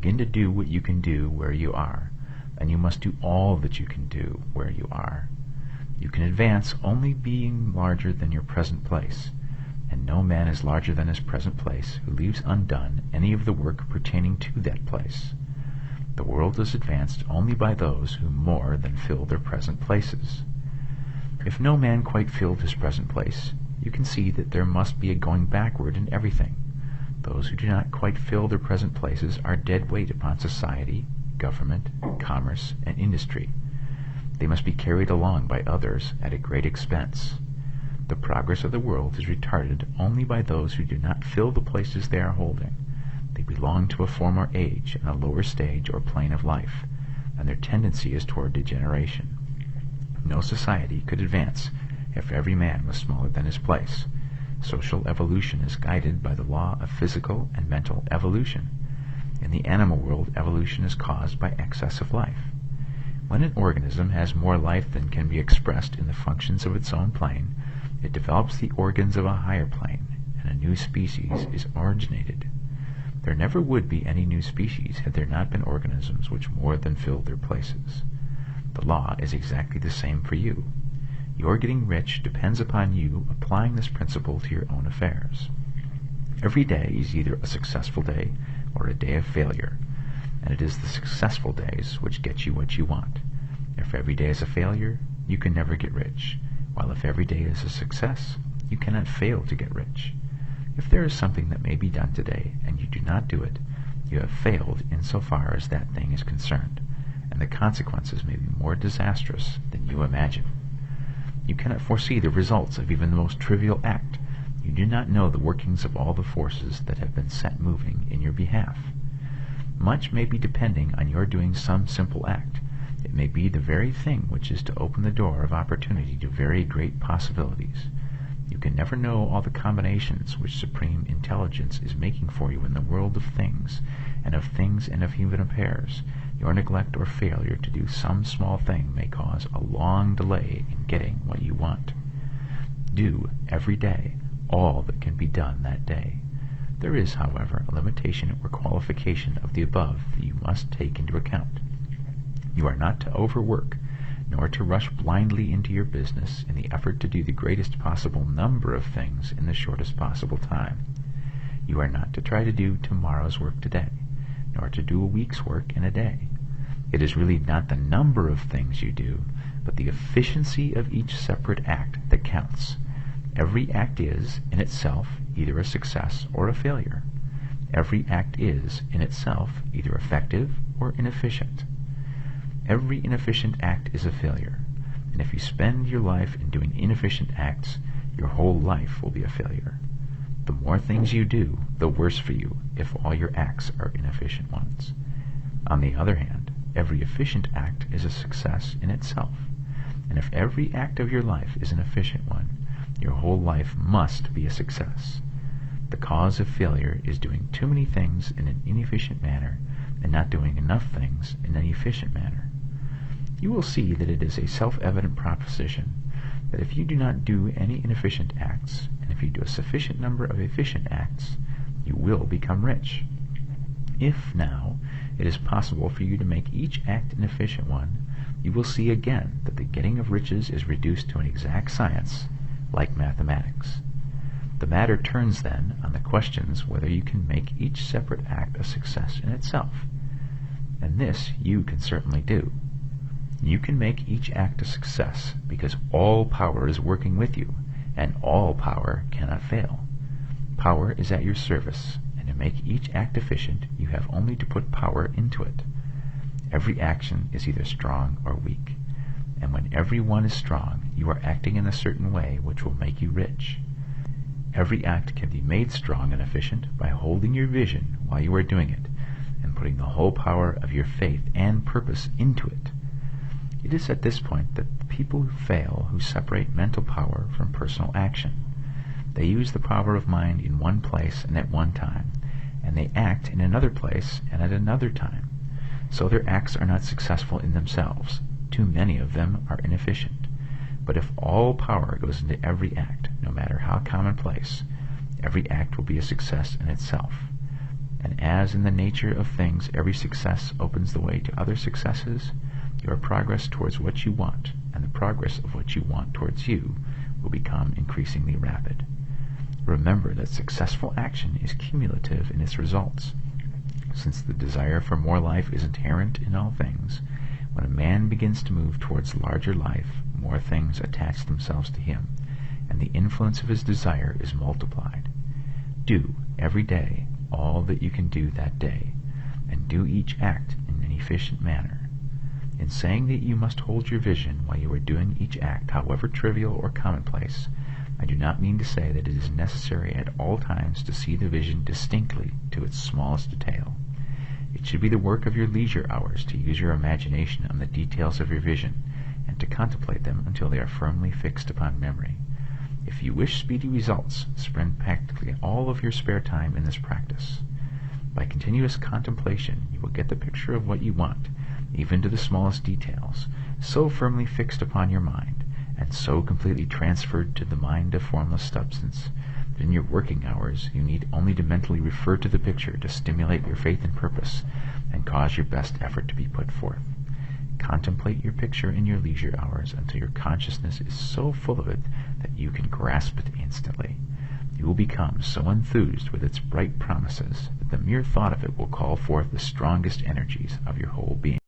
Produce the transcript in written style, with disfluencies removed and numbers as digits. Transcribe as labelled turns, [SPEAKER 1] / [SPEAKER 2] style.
[SPEAKER 1] begin to do what you can do where you are, and you must do all that you can do where you are. You can advance only being larger than your present place, and no man is larger than his present place who leaves undone any of the work pertaining to that place. The world is advanced only by those who more than fill their present places. If no man quite filled his present place, you can see that there must be a going backward in everything. Those who do not quite fill their present places are dead weight upon society, government, commerce, and industry. They must be carried along by others at a great expense. The progress of the world is retarded only by those who do not fill the places they are holding. They belong to a former age and a lower stage or plane of life, and their tendency is toward degeneration. No society could advance if every man was smaller than his place. Social evolution is guided by the law of physical and mental evolution. In the animal world, evolution is caused by excess of life. When an organism has more life than can be expressed in the functions of its own plane, it develops the organs of a higher plane, and a new species is originated. There never would be any new species had there not been organisms which more than filled their places. The law is exactly the same for you. Your getting rich depends upon you applying this principle to your own affairs. Every day is either a successful day or a day of failure, and it is the successful days which get you what you want. If every day is a failure, you can never get rich, while if every day is a success, you cannot fail to get rich. If there is something that may be done today, and you do not do it, you have failed insofar as that thing is concerned, and the consequences may be more disastrous than you imagine. You cannot foresee the results of even the most trivial act. You do not know the workings of all the forces that have been set moving in your behalf. Much may be depending on your doing some simple act. It may be the very thing which is to open the door of opportunity to very great possibilities. You can never know all the combinations which supreme intelligence is making for you in the world of things and of human affairs. Your neglect or failure to do some small thing may cause a long delay in getting what you want. Do, every day, all that can be done that day. There is, however, a limitation or qualification of the above that you must take into account. You are not to overwork, nor to rush blindly into your business in the effort to do the greatest possible number of things in the shortest possible time. You are not to try to do tomorrow's work today, nor to do a week's work in a day. It is really not the number of things you do, but the efficiency of each separate act that counts. Every act is, in itself, either a success or a failure. Every act is, in itself, either effective or inefficient. Every inefficient act is a failure, and if you spend your life in doing inefficient acts, your whole life will be a failure. The more things you do, the worse for you if all your acts are inefficient ones. On the other hand, every efficient act is a success in itself, and if every act of your life is an efficient one, your whole life must be a success. The cause of failure is doing too many things in an inefficient manner and not doing enough things in an efficient manner. You will see that it is a self-evident proposition that if you do not do any inefficient acts, and if you do a sufficient number of efficient acts, you will become rich. If, now, it is possible for you to make each act an efficient one, you will see again that the getting of riches is reduced to an exact science, like mathematics. The matter turns, then, on the questions whether you can make each separate act a success in itself. And this you can certainly do. You can make each act a success because all power is working with you, and all power cannot fail. Power is at your service, and to make each act efficient, you have only to put power into it. Every action is either strong or weak, and when every one is strong, you are acting in a certain way which will make you rich. Every act can be made strong and efficient by holding your vision while you are doing it, and putting the whole power of your faith and purpose into it. It is at this point that the people who fail who separate mental power from personal action. They use the power of mind in one place and at one time, and they act in another place and at another time. So their acts are not successful in themselves. Too many of them are inefficient. But if all power goes into every act, no matter how commonplace, every act will be a success in itself. And as in the nature of things every success opens the way to other successes, your progress towards what you want and the progress of what you want towards you will become increasingly rapid. Remember that successful action is cumulative in its results. Since the desire for more life is inherent in all things, when a man begins to move towards larger life, more things attach themselves to him, and the influence of his desire is multiplied. Do, every day, all that you can do that day, and do each act in an efficient manner. In saying that you must hold your vision while you are doing each act, however trivial or commonplace, I do not mean to say that it is necessary at all times to see the vision distinctly to its smallest detail. It should be the work of your leisure hours to use your imagination on the details of your vision, and to contemplate them until they are firmly fixed upon memory. If you wish speedy results, spend practically all of your spare time in this practice. By continuous contemplation, you will get the picture of what you want, even to the smallest details, so firmly fixed upon your mind, and so completely transferred to the mind of formless substance, that in your working hours you need only to mentally refer to the picture to stimulate your faith and purpose, and cause your best effort to be put forth. Contemplate your picture in your leisure hours until your consciousness is so full of it that you can grasp it instantly. You will become so enthused with its bright promises that the mere thought of it will call forth the strongest energies of your whole being.